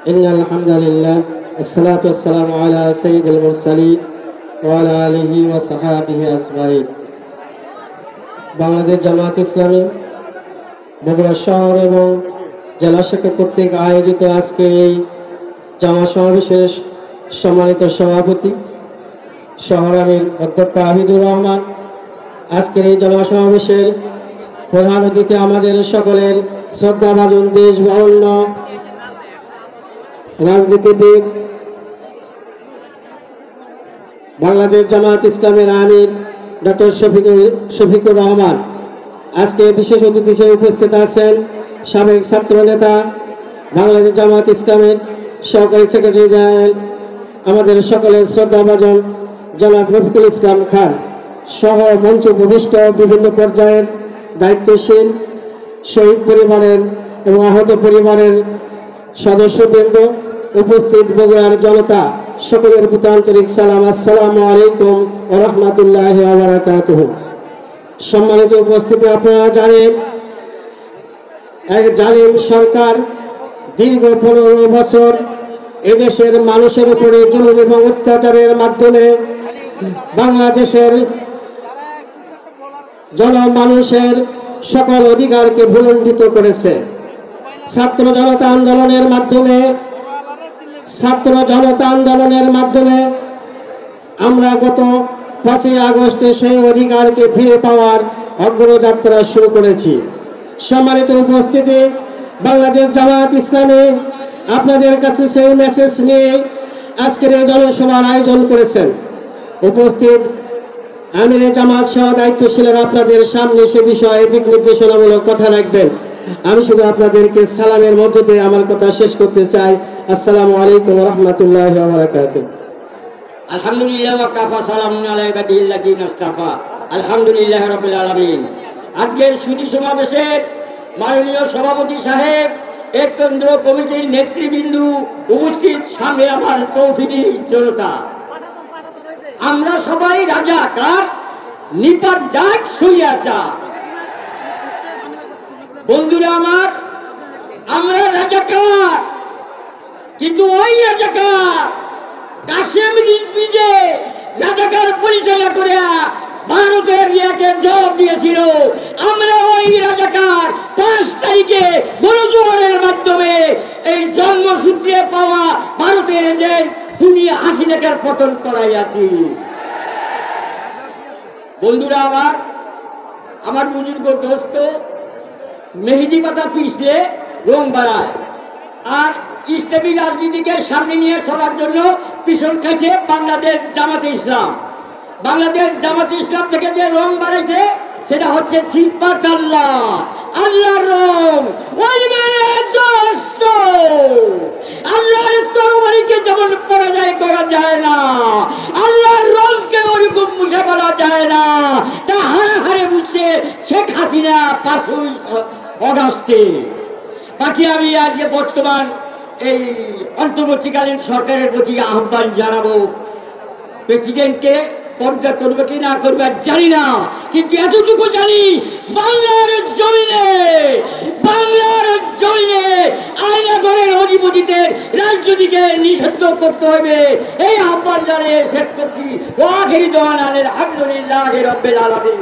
إن الحمد لله والصلاة والسلام على سيد المرسلين وعلى آله وصحابه أجمعين। বাংলাদেশ জামাত ইসলামী বগুড়া শহর এবং জেলা শাখা কর্তৃক আয়োজিত আজকে এই জামা সমাবেশের সম্মানিত সভাপতি শহর আমির অধ্যক্ষ আবিদুর রহমান, আজকের এই জামা সমাবেশের প্রধান অতিথি আমাদের সকলের শ্রদ্ধাভাজন দেশ বরেণ্য রাজনীতিবিদ বাংলাদেশ জামাত ইসলামের আমির ডক্টর শফিকুর রহমান, আজকে বিশেষ অতিথি হিসেবে উপস্থিত আছেন সাবেক ছাত্র নেতা বাংলাদেশ জামাত ইসলামের সহকারী সেক্রেটারি জেনারেল আমাদের সকলের শ্রদ্ধাভাজন জনাব রফিকুল ইসলাম খান সহ মঞ্চ উপবিষ্ট বিভিন্ন পর্যায়ের দায়িত্বশীল শহীদ পরিবারের এবং আহত পরিবারের সদস্যবৃন্দ, উপস্থিত বগুড়ার জনতা, সকলের প্রতি আন্তরিক সালাম। আসসালামু আলাইকুম ওয়া রাহমাতুল্লাহি ওয়া বারাকাতুহু। সম্মানিত উপস্থিতি, আপনারা জানেন এক জালিম সরকার দীর্ঘ 15 বছর এদেশের মানুষের উপরে জুলুম এবং অত্যাচারের মাধ্যমে বাংলাদেশের জনমানুষের সকল অধিকারকে ভুলুণ্ঠিত করেছে। ছাত্র জনতা আন্দোলনের মাধ্যমে আমরা গত 5ই আগস্টে সেই অধিকারকে ফিরে পাওয়ার অগ্রযাত্রা শুরু করেছি। সম্মানিত উপস্থিতি, বাংলাদেশ জামাত ইসলামী আপনাদের কাছে সেই মেসেজ নিয়ে আজকের এই জনসভার আয়োজন করেছেন। উপস্থিত আমিরে জামাত সহ দায়িত্বশীলেরা আপনাদের সামনে সে বিষয়ে দিক নির্দেশনামূলক কথা রাখবেন। আমি শুধু আপনাদেরকে সালামের মধ্য দিয়ে আমার কথা শেষ করতে চাই। আসসালামু আলাইকুম ওয়া রাহমাতুল্লাহি ওয়া বারাকাতুহু। আলহামদুলিল্লাহ ওয়া কাফা সালামুন আলা ইবাদিল্লাযিনা ইসতাফা আলহামদুলিল্লাহি রাব্বিল আলামিন। আজকের সুধী সমাবেশের মাননীয় সভাপতি সাহেব, এক কেন্দ্র কমিটির নেতৃবৃন্দ, উপস্থিত সামনে আমার তৌহিদি জনতা, আমরা সবাই রাজাকার, নিপাত ডাক সুইয়াচার। বন্ধুরা আমার, আমরা রাজাকার, কিন্তু ওই রাজাকার কাসেম রিজভী রাজাকার পরিচালনা করে ভারতের রিয়াকে জবাব দিয়েছিল। আমরা ওই রাজাকার 5 তারিখে গণজোয়ারের মাধ্যমে এই জন্মসূত্রে পাওয়া ভারতের এজেন্ট দুনিয়া হাসিনাকে পতন করাইয়াছি। বন্ধুরা আমার বুজুর্গ দোস্ত, মেহেদি পাতা পিছলে রং বাড়ায়, আর ইসলামী রাজনীতিকে সামনে নিয়ে চলার জন্য পিছন খাইছে বাংলাদেশ জামাতে ইসলাম। বাংলাদেশ জামাতে ইসলাম থেকে যে রং বাড়াইছে সেটা হচ্ছে সিফাত আল্লাহ, আল্লাহর রং। ওই দোস্ত, আল্লাহর তরবারিকে যেমন পরাজয় করা যায় না, আল্লাহর রংকে ওরকম মুছে ফেলা যায় না। তা হারে হারে বুঝছে শেখ হাসিনা 5ই আগস্টে। বাকি আমি আজ বর্তমান এই অন্তর্বর্তীকালীন সরকারের প্রতি আহ্বান জানাবো, প্রেসিডেন্টকে পদত্যাগ করবে কি না করবে জানি না, কিন্তু এতটুকু জানি বাংলার জমিনে আয়নাঘরের অধিপতিদের রাজনীতিকে নিষিদ্ধ করতে হবে। এই আহ্বান জানিয়ে শেষ করছি। ওয়া আখিরু দাওয়ানা আলহামদুলিল্লাহি রাব্বিল আলামিন।